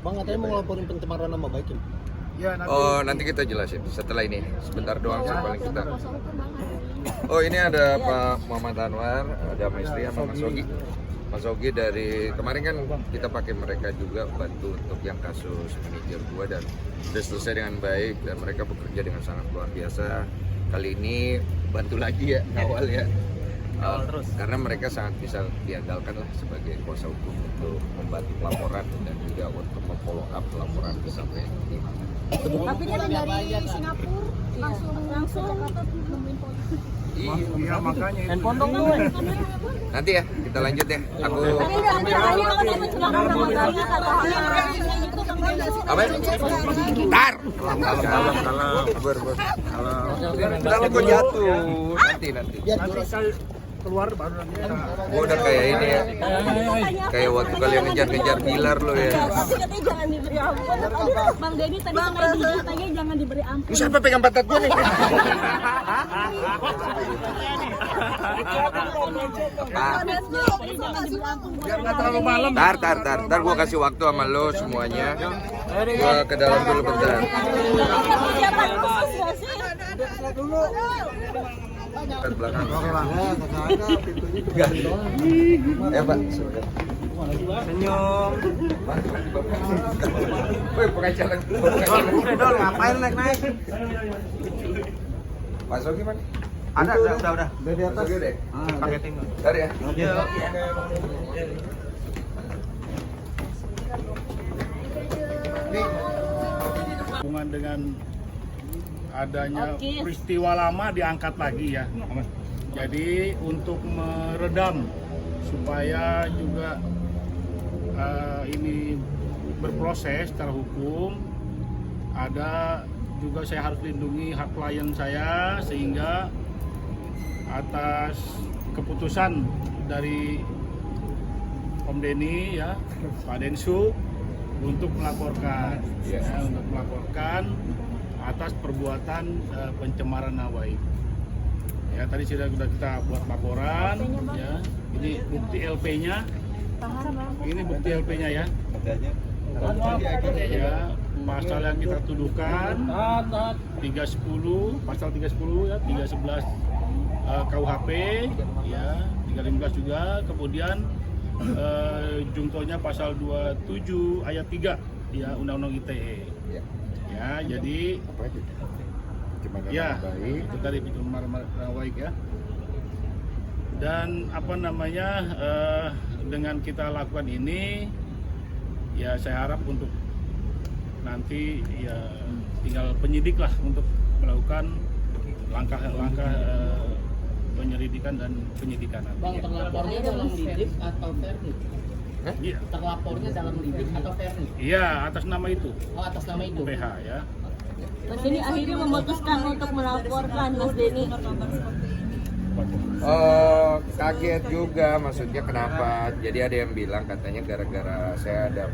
Bang, katanya mau ngelaporin pencemaran nama baik ya? Ya, nanti kita jelasin setelah ini. Sebentar doang sih paling kita. Oh, ini ada Pak Muhammad Anwar, ada Mas Istri sama Mas Ogi. Mas Ogi dari kemarin kan kita pakai mereka juga bantu untuk yang kasus manajer gua dan sudah selesai dengan baik dan mereka bekerja dengan sangat luar biasa. Kali ini bantu lagi ya awal ya. Terus karena mereka sangat bisa diandalkan lah sebagai kuasa hukum untuk membantu pelaporan dan juga untuk memfollow up laporan sampai di mana. Tapi kan dari Singapura langsung nemuin polisi. Iya makanya itu. Handphone dong. Nanti ya kita lanjut ya. Aku apa? Tar. Kalau gua jatuh nanti. Nanti saya keluar baru nanti. Gua udah kayak ini ya. Kayak waktu kalian ngejar-ngejar Bilar lo ya. Katanya jangan diberi ampun. Bang Denny tadi sampai katanya jangan diberi ampun. Lu siapa pegang pantat gua nih? Biar nggak terlalu malam. Tar gua kasih waktu sama lo semuanya. Gua ke dalam dulu bentar. Persiapan khusus nggak sih? Ke belakang. Pak. Senyum. Woi, pengacara. Dol, ngapain naik? Pak Sogi mana? Ada, udah. Udah di atas. Deh. Pakai tinggal. Ntar ya. Hubungan dengan adanya peristiwa lama diangkat lagi ya. Jadi untuk meredam supaya juga ini berproses secara hukum, ada juga saya harus lindungi hak klien saya sehingga atas keputusan dari Om Denny ya, Pak Densu untuk melaporkan atas perbuatan pencemaran nama baik. Ya, tadi sudah kita buat laporan ya. Ini bukti LP-nya. Ini bukti LP-nya ya. Ya, pasal yang kita tuduhkan 310, pasal 310 ya, 311 KUHP ya, 315 juga. Kemudian jungtonya pasal 27 ayat 3 ya Undang-Undang ITE. Ya, jadi ya, itu tadi pencemaran nama baik ya. Dan apa namanya dengan kita lakukan ini ya saya harap untuk nanti ya tinggal penyidik lah untuk melakukan langkah-langkah penyelidikan dan penyidikan. Bang, terlapornya dalam lidik atau vernik? Iya. Terlapornya dalam lidik atau vernik? Iya, atas nama itu. Oh, atas nama itu. PH ya. Mas Denny akhirnya memutuskan untuk melaporkan Mas Denny. Kaget juga, maksudnya kenapa? Jadi ada yang bilang katanya gara-gara saya ada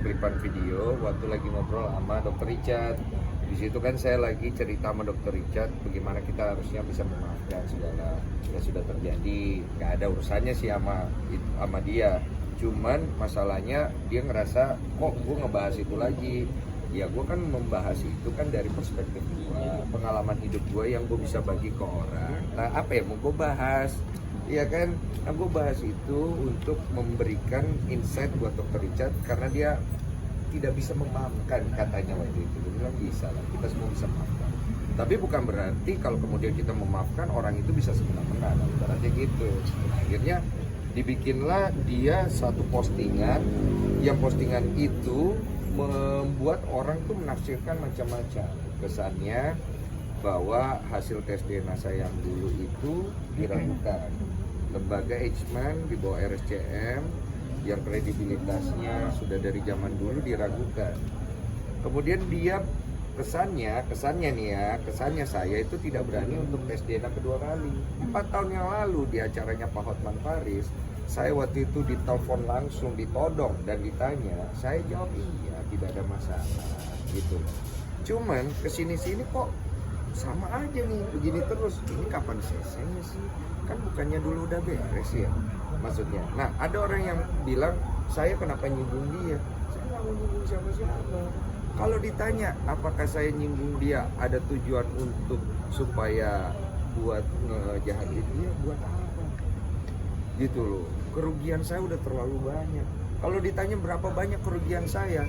klipan video waktu lagi ngobrol sama Dr. Richard. Di situ kan saya lagi cerita sama Dr. Richard bagaimana kita harusnya bisa memaafkan segala yang sudah terjadi. Gak ada urusannya sih sama dia. Cuman masalahnya dia ngerasa kok gue ngebahas itu lagi. Ya gue kan membahas itu kan dari perspektif gue, pengalaman hidup gue yang gue bisa bagi ke orang. Nah apa ya mau gue bahas? Iya kan, nah gue bahas itu untuk memberikan insight buat Dr. Richard karena dia tidak bisa memaafkan katanya waktu itu. Dia bilang bisa lah, kita semua bisa memaafkan. Tapi bukan berarti kalau kemudian kita memaafkan orang itu bisa semena-mena. Ibaratnya gitu. Akhirnya dibikinlah dia satu postingan, yang postingan itu membuat orang tuh menafsirkan macam-macam. Kesannya bahwa hasil tes DNA saya yang dulu itu diragukan. Lembaga Eijkman di bawah RSCM yang kredibilitasnya sudah dari zaman dulu diragukan. Kemudian dia kesannya saya itu tidak berani untuk tes DNA kedua kali. 4 tahun yang lalu di acaranya Pak Hotman Paris, saya waktu itu ditelepon langsung, ditodong dan ditanya, saya jawab iya, tidak ada masalah gitu. Cuman kesini-sini kok sama aja nih, begini terus. Ini kapan selesainya sih? Kan bukannya dulu udah beres ya maksudnya. Nah ada orang yang bilang, saya kenapa nyinggung dia? Saya nggak mau nyinggung siapa-siapa. Kalau ditanya apakah saya nyinggung dia ada tujuan untuk supaya buat ngejahatin dia, buat apa? Gitu loh. Kerugian saya udah terlalu banyak. Kalau ditanya berapa banyak kerugian saya,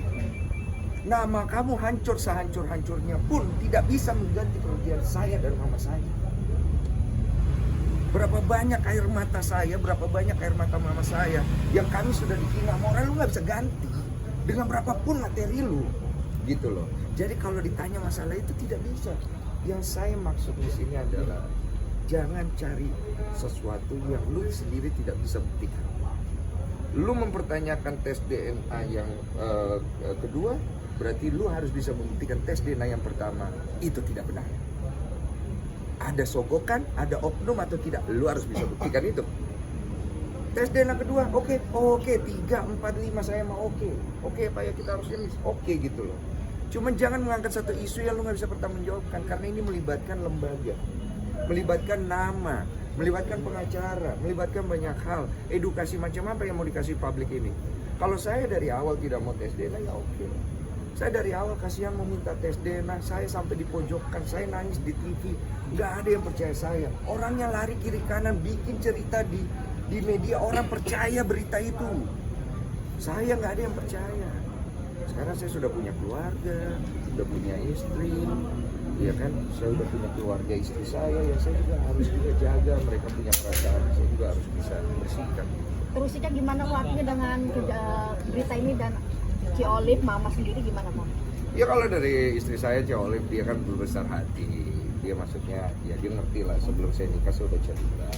nama kamu hancur sehancur-hancurnya pun tidak bisa mengganti kerugian saya dan mama saya. Berapa banyak air mata saya, berapa banyak air mata mama saya yang kami sudah dihina moral, lu nggak bisa ganti dengan berapapun materi lu, gitu loh. Jadi kalau ditanya masalah itu tidak bisa. Yang saya maksud di sini adalah jangan cari sesuatu yang lu sendiri tidak bisa buktikan. Lu mempertanyakan tes DNA yang kedua, berarti lu harus bisa membuktikan tes DNA yang pertama itu tidak benar. Ada sogokan, ada oknum atau tidak, lu harus bisa buktikan itu. Tes DNA kedua, oke, 3, 4, 5 saya mau oke Pak ya, kita harus ini, oke gitu loh. Cuman jangan mengangkat satu isu yang lu nggak bisa pertanggungjawabkan, karena ini melibatkan lembaga, melibatkan nama, melibatkan pengacara, melibatkan banyak hal. Edukasi macam apa yang mau dikasih publik ini? Kalau saya dari awal tidak mau tes DNA ya oke. Saya dari awal kasihan mau minta tes DNA, saya sampai dipojokkan, saya nangis di TV, nggak ada yang percaya saya. Orangnya lari kiri kanan, bikin cerita di media, orang percaya berita itu. Saya nggak ada yang percaya. Sekarang saya sudah punya keluarga, sudah punya istri, ya kan? Saya sudah punya keluarga istri saya, yang saya juga harus juga jaga. Mereka punya perasaan, saya juga harus bisa bersihkan. Terus Ica gimana artinya dengan berita ini dan Ci Olive, mama sendiri gimana Pak? Ya kalau dari istri saya Ci Olive, dia kan berbesar hati. Dia maksudnya, ya dia ngerti lah, sebelum saya nikah saya udah cerita.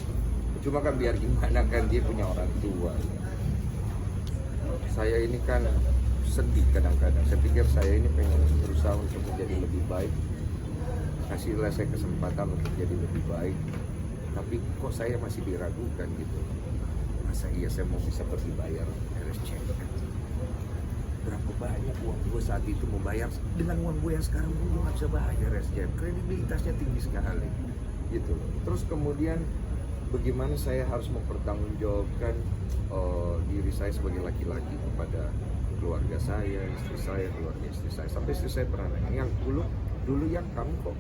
Cuma kan biar gimana kan, dia punya orang tua. Saya ini kan sedih kadang-kadang. Saya pikir saya ini pengen berusaha untuk menjadi lebih baik. Kasihlah saya kesempatan untuk jadi lebih baik. Tapi kok saya masih diragukan gitu. Masa iya saya mau bisa pergi bayar RSCM? Berapa banyak uang gue saat itu mau bayar, dengan uang gue yang sekarang gue nggak bisa bayar SJM. Kredibilitasnya tinggi sekali gitu loh. Terus kemudian bagaimana saya harus mempertanggungjawabkan diri saya sebagai laki-laki kepada keluarga saya, istri saya, keluarga istri saya. Sampai istri saya pernah nanya, yang dulu yang kamu kok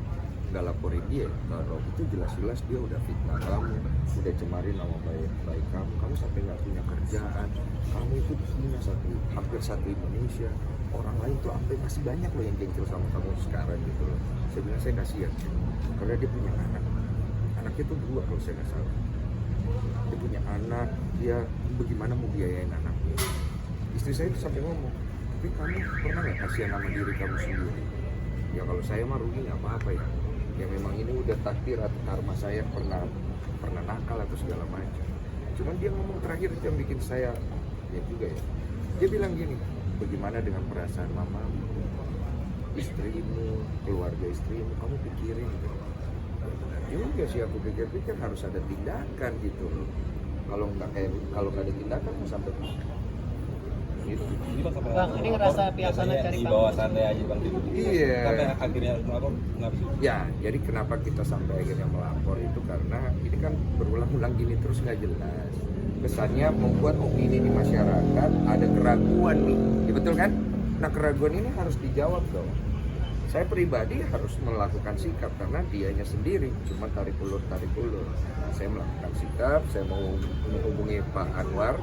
nggak laporin dia, kalau itu jelas-jelas dia udah fitnah kamu, udah cemarin nama baik kamu sampai nggak punya kerjaan, kamu itu dihina hampir satu Indonesia, orang lain tuh sampai masih banyak loh yang jengkel sama kamu sekarang gitu loh. Saya bilang saya kasihan karena dia punya anaknya tuh 2 kalau saya nggak salah, dia punya anak, dia bagaimana mau biayain anaknya. Istri saya itu sampai ngomong, tapi kamu pernah nggak kasihan sama diri kamu sendiri? Ya kalau saya mah rugi nggak apa-apa ya. Ya memang ini udah takdir atau karma saya pernah nakal atau segala macam. Cuman dia ngomong terakhir itu yang bikin saya ya juga ya. Dia bilang gini, bagaimana dengan perasaan mamamu, istrimu, keluarga istrimu, kamu pikirin gitu. Juga sih aku pikir-pikir harus ada tindakan gitu. Kalau nggak ada tindakan mau sampai gitu. Bang, ini ngerasa pihak sana cari di bawah santai aja Bang. Iya. Sampai akhirnya harus melapor nggak bisa. Ya, jadi kenapa kita sampai akhirnya melapor itu karena ini kan berulang-ulang gini terus nggak jelas. Kesannya membuat opini di masyarakat ada keraguan nih, ya, betul kan? Nah keraguan ini harus dijawab dong. Saya pribadi harus melakukan sikap karena dianya sendiri cuma tarik ulur. Nah, saya melakukan sikap, saya mau menghubungi Pak Anwar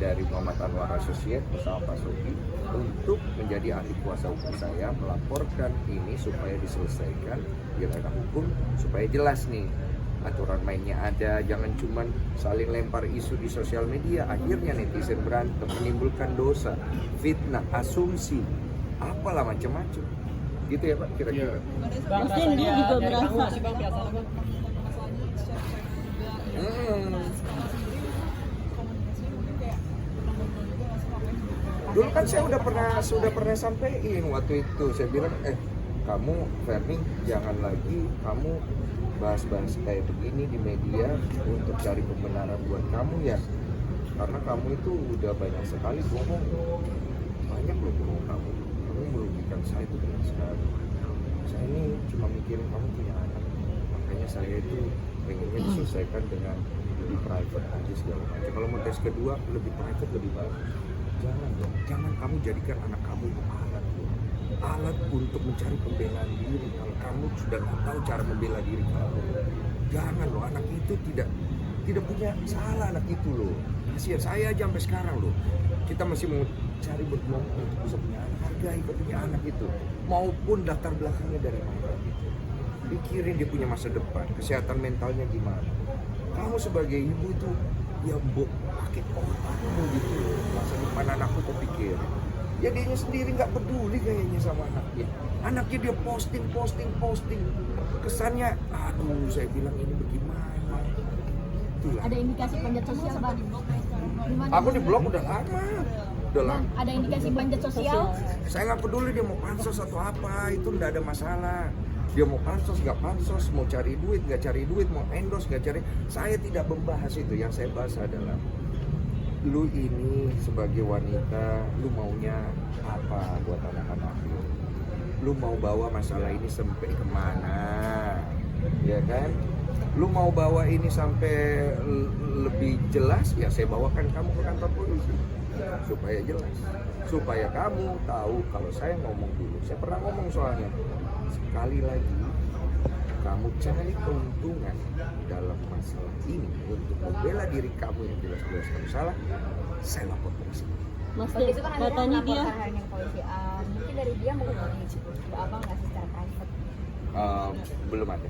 dari Muhammad Anwar Associate bersama Pak Sogi untuk menjadi ahli kuasa hukum saya, melaporkan ini supaya diselesaikan, biar ada hukum, supaya jelas nih aturan mainnya ada, jangan cuman saling lempar isu di sosial media, akhirnya netizen berantem, menimbulkan dosa, fitnah, asumsi, apalah macam-macam. Gitu ya Pak, kira-kira. Bang, Cindy juga berasa. sih Bang pihak sana Bang. Dulu kan saya sudah pernah sampaikan waktu itu, saya bilang kamu Fermi jangan lagi kamu bahas-bahas kayak begini di media untuk cari pembenaran buat kamu ya, karena kamu itu udah banyak sekali bohong, banyak loh bohong kamu merugikan saya itu banyak sekali. Saya ini cuma mikirin kamu punya anak, makanya saya itu pengennya diselesaikan dengan lebih private aja segala macam. Kalau mau tes kedua lebih private lebih bagus. Jangan dong, jangan kamu jadikan anak kamu itu alat loh. Alat untuk mencari pembelaan diri. Kalau kamu sudah nggak tahu cara membela diri kamu, jangan loh. Anak itu tidak punya salah, anak itu loh. Kasihan saya aja sampai sekarang loh. Kita masih mau cari berjuang untuk bisa punya anak. Hargai punya anak itu, maupun latar belakangnya dari mana gitu. Pikirin dia punya masa depan, kesehatan mentalnya gimana. Kamu sebagai ibu tuh ya pakai otakmu gitu. Masa depan anakku kepikir. Ya dianya sendiri nggak peduli kayaknya sama anaknya. Anaknya dia posting. Kesannya, aduh saya bilang ini bagaimana. Itulah. Ada indikasi panjat sosial, Bang? Gimana? Aku di blog udah lama. Bang, ada indikasi panjat sosial? Saya nggak peduli dia mau pansos atau apa, itu nggak ada masalah. Dia mau pansos nggak pansos, mau cari duit nggak cari duit, mau endorse nggak cari. Saya tidak membahas itu. Yang saya bahas adalah lu ini sebagai wanita, lu maunya apa buat anak-anak lu? Lu mau bawa masalah ini sampai kemana? Ya kan? Lu mau bawa ini sampai lebih jelas, ya saya bawakan kamu ke kantor polisi supaya jelas, supaya kamu tahu kalau saya ngomong dulu. Saya pernah ngomong soalnya, sekali lagi kamu cari keuntungan dalam masalah ini untuk membela diri kamu yang jelas-jelas kamu salah, saya lapor polisi. Mas, Waktu itu kan ada yang katanya dia melaporkan hal yang polisi. Mungkin dari dia mungkin dari abang nggak sih secara private? Belum ada.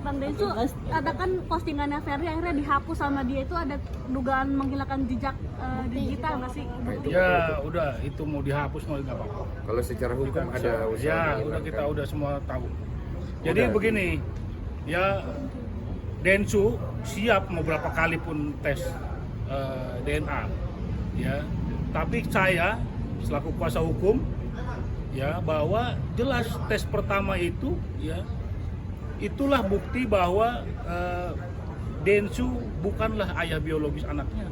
Bang Densu, ada kan postingannya Ferry akhirnya dihapus sama dia, itu ada dugaan menghilangkan jejak digital nggak sih? Ya udah, itu mau dihapus mau nggak apa-apa. Kalau secara hukum ada usaha Ya udah, menghilangkan. kita udah semua tahu. Jadi Udah. begini, ya Densu siap mau berapa kali pun tes DNA, ya. Tapi saya selaku kuasa hukum, ya bahwa jelas tes pertama itu, ya itulah bukti bahwa Densu bukanlah ayah biologis anaknya,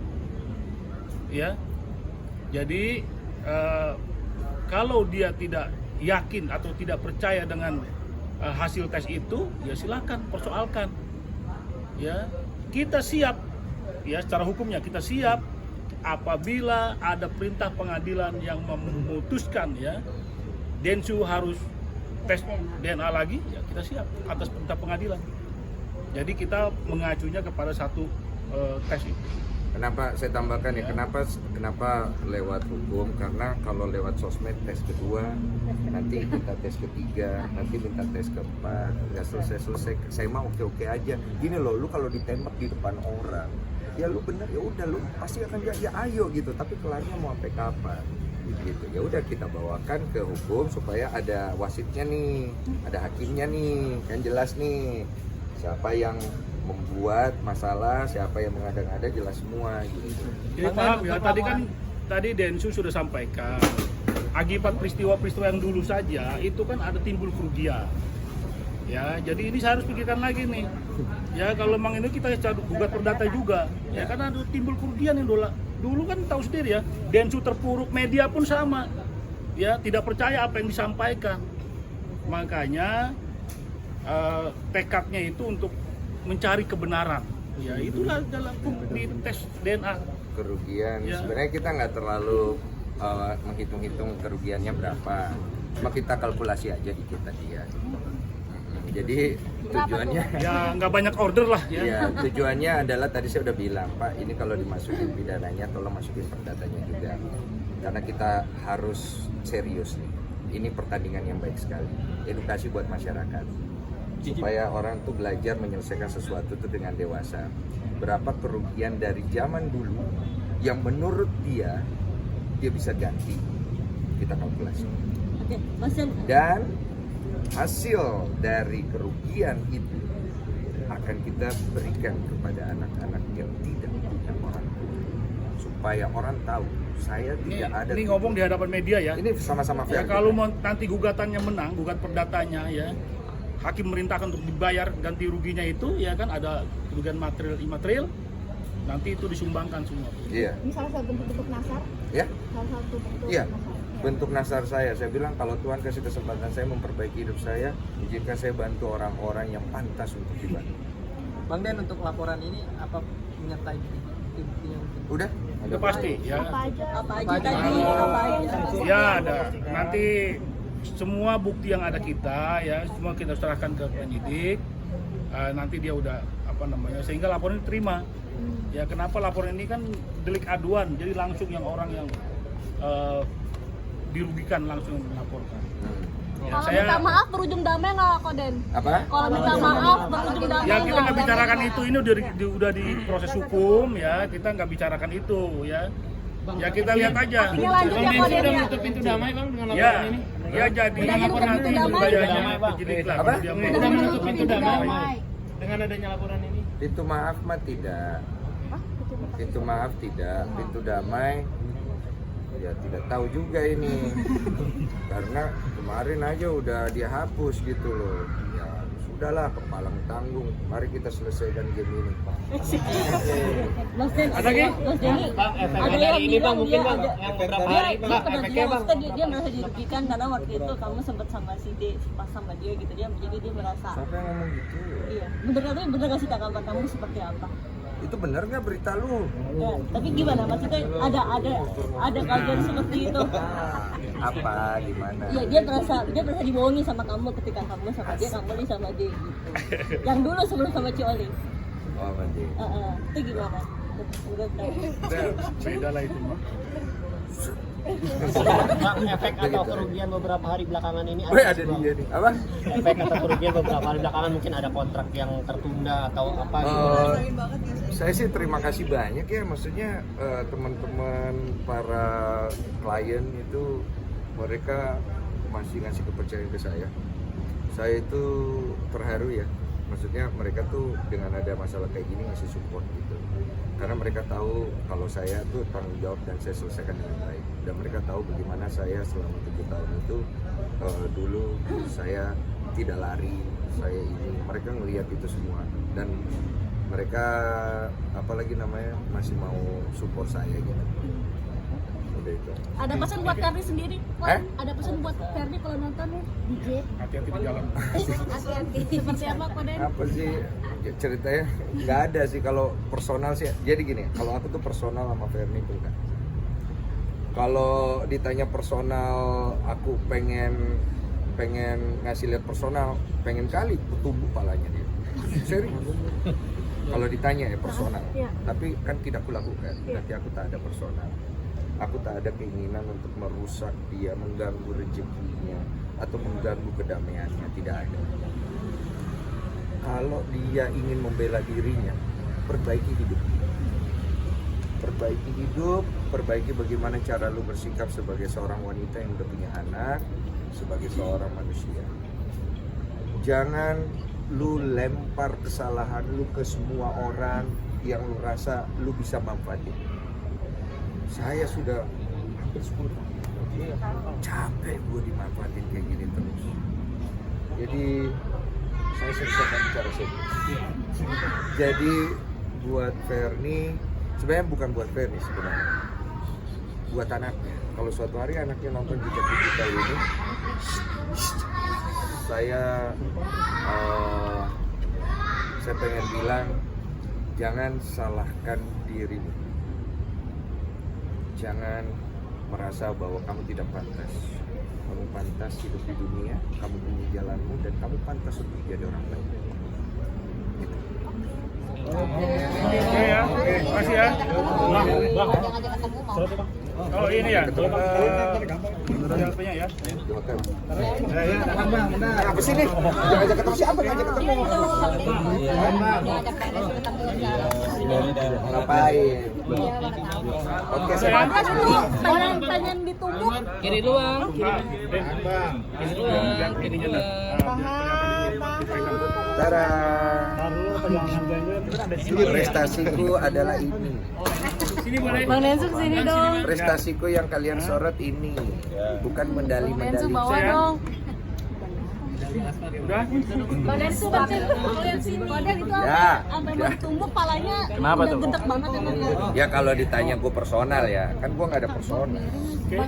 ya. Jadi kalau dia tidak yakin atau tidak percaya dengan hasil tes itu, ya silakan persoalkan. Ya, kita siap, ya secara hukumnya kita siap apabila ada perintah pengadilan yang memutuskan, ya Densu harus tes DNA lagi, ya kita siap atas perintah pengadilan. Jadi kita mengacunya kepada satu tes itu. Kenapa saya tambahkan ya? Kenapa lewat hukum? Karena kalau lewat sosmed tes kedua, nanti minta tes ketiga, nanti minta tes keempat, nggak selesai. Saya mah oke aja. Gini loh, lu kalau ditembak di depan orang, ya lu bener ya udah lu pasti akan ya ayo gitu. Tapi kelarnya mau sampai kapan? Gitu. Ya udah kita bawakan ke hukum supaya ada wasitnya nih, ada hakimnya nih, kan jelas nih siapa yang membuat masalah, siapa yang mengada-ngada, jelas semua gitu. Jadi paham ya, tadi Densu sudah sampaikan akibat peristiwa-peristiwa yang dulu saja itu kan ada timbul kerugian. Ya, jadi ini saya harus pikirkan lagi nih. Ya, kalau memang ini kita gugat perdata juga, ya karena ada timbul kerugian yang dulu kan tahu sendiri ya, Densu terpuruk, media pun sama. Ya, tidak percaya apa yang disampaikan. Makanya tekadnya itu untuk mencari kebenaran. Ya, itulah dalam di tes DNA. Kerugian, Ya. sebenarnya kita nggak terlalu menghitung-hitung kerugiannya berapa. Cuma kita kalkulasi aja dikit tadi ya. Jadi tujuannya Ya, nggak banyak order lah ya. ya, tujuannya adalah tadi saya udah bilang, Pak, ini kalau dimasukin pidananya tolong masukin perdatanya juga. Karena kita harus serius nih. Ini pertandingan yang baik sekali. Edukasi buat masyarakat. Supaya orang tuh belajar menyelesaikan sesuatu itu dengan dewasa. Berapa kerugian dari zaman dulu yang menurut dia bisa ganti, kita kalkulasi. Oke, Mas Yan, Dan hasil dari kerugian itu akan kita berikan kepada anak-anak yang tidak punya orang tua, supaya orang tahu saya tidak ada. Ini ngomong di hadapan media ya. Ini sama-sama Ya, fair. kalau nanti gugatannya menang, gugat perdatanya ya, hakim merintahkan untuk dibayar ganti ruginya itu, ya kan ada kerugian material imaterial, nanti itu disumbangkan semua. Iya, Ini salah satu bentuk nasar. ya, Salah satu bentuk iya. nasar. Bentuk nasar saya bilang kalau Tuhan kasih kesempatan saya memperbaiki hidup saya, izinkan saya bantu orang-orang yang pantas untuk dibantu. Bang Den, untuk laporan ini apa menyertai bukti-bukti yang Udah, Itu pasti ya. Apa aja tadi? Apa aja? Ya ada. Nanti semua bukti yang ada kita ya semua kita serahkan ke penyidik. Nanti dia udah apa namanya sehingga laporan diterima. Ya kenapa laporan ini kan delik aduan, jadi langsung yang orang yang dirugikan langsung melaporkan. Ya, Kalau minta maaf berujung damai nggak Koden? Apa? Kalau minta maaf berujung damai Ya kita nggak nggak? bicarakan itu, ini udah di proses hukum ya, kita nggak bicarakan itu ya. Ya kita lihat aja. Artinya lanjut ya Koden ya? menutup pintu damai bang dengan Ya, laporan ini. ya jadi Udah laporan menutup nanti pintu damai? budayanya penyidik lah. Apa? Dia mau. Udah menutup pintu damai dengan adanya laporan ini. Pintu maaf mah tidak. Pintu maaf tidak, pintu damai ya tidak tahu juga ini. Karena kemarin aja udah dia hapus gitu loh. Ya sudahlah, kepalang tanggung. Mari kita selesaikan game ini. Mas Den, Ada lagi? Mas Denny, Bang, efek ada dari yang ini bang bilang mungkin dia bang ada yang beberapa dia hari bang, pernah efeknya bilang bang. maksudnya dia merasa dirugikan karena waktu itu kamu sempat sama si D pas sama dia gitu jadi dia merasa Siapa yang ngomong gitu? iya bener gak sih tanggapan kamu seperti apa? Itu bener nggak berita lu? Ya, tapi gimana maksudnya ada kabar seperti itu? Apa? Gimana? Iya dia merasa dibohongi sama kamu ketika kamu sama dia sama dia gitu. Yang dulu sebelum sama Cioli. Oh, berarti. Itu gimana? Udah tahu. Beda lah itu mah. Bang, efek atau Begitu. kerugian beberapa hari belakangan ini Weh, ada dia nih. Apa? efek atau kerugian beberapa hari belakangan mungkin ada kontrak yang tertunda atau apa gitu. Saya sih terima kasih banyak ya, maksudnya teman-teman para klien itu mereka masih ngasih kepercayaan ke saya. Saya itu terharu ya, maksudnya mereka tuh dengan ada masalah kayak gini ngasih support gitu. Karena mereka tahu kalau saya tuh tanggung jawab dan saya selesaikan dengan baik. Dan mereka tahu bagaimana saya selama 7 tahun itu dulu saya tidak lari, saya ini. Mereka ngelihat itu semua dan mereka apalagi namanya masih mau support saya gitu. Udah itu. Ada pesan buat Ferdi sendiri? Wah, Eh? ada pesan buat Ferdi kalau nonton nih? DJ. Hati-hati di jalan. Hati-hati. Seperti apa Koden? Apa sih ceritanya? Nggak ada sih kalau personal sih. Jadi gini, kalau aku tuh personal sama Ferni tuh kan. Kalau ditanya personal, aku pengen ngasih lihat personal, pengen kali tumbuh palanya dia. Serius. Kalau ditanya ya personal, Iya. tapi kan tidak aku lakukan. Berarti aku tak ada personal. Aku tak ada keinginan untuk merusak dia, mengganggu rezekinya atau mengganggu kedamaiannya, tidak ada. Kalau dia ingin membela dirinya, perbaiki hidup. Perbaiki hidup, perbaiki bagaimana cara lu bersikap sebagai seorang wanita yang udah punya anak, sebagai seorang manusia. Jangan lu lempar kesalahan lu ke semua orang yang lu rasa lu bisa manfaatin. Saya sudah hampir 10 tahun. Capek gue dimanfaatin kayak gini terus. Jadi saya selesaikan bicara serius. Jadi buat Ferni, sebenarnya bukan buat Ferni sebenarnya, buat anaknya. Kalau suatu hari anaknya nonton Jejak Digital ini, saya pengen bilang jangan salahkan dirimu. Jangan merasa bahwa kamu tidak pantas. Kamu pantas hidup di dunia, kamu punya jalanmu, dan kamu pantas untuk jadi orang baik. Gitu. Oke ya, terima kasih ya. Oh ini ya, ya. Di hotel. Apa sih nih? Ngajak ketemu siapa? Ngajak ketemu. Ngapain? Oke, saya Ada dulu pengen ditumbuk. Kiri doang, Tara. Prestasiku adalah ini. Bang Densu kesini dong. Prestasiku yang kalian sorot ini, bukan Densu medali-medali. bawa dong. Udah? Bang Densu baca lihat sini. Koden itu Ya, sampai ya. mau ditumbuk palanya Kenapa udah tuh? gedek banget emang. Ya kalau ditanya gue personal ya, kan gue nggak ada personal. Oke.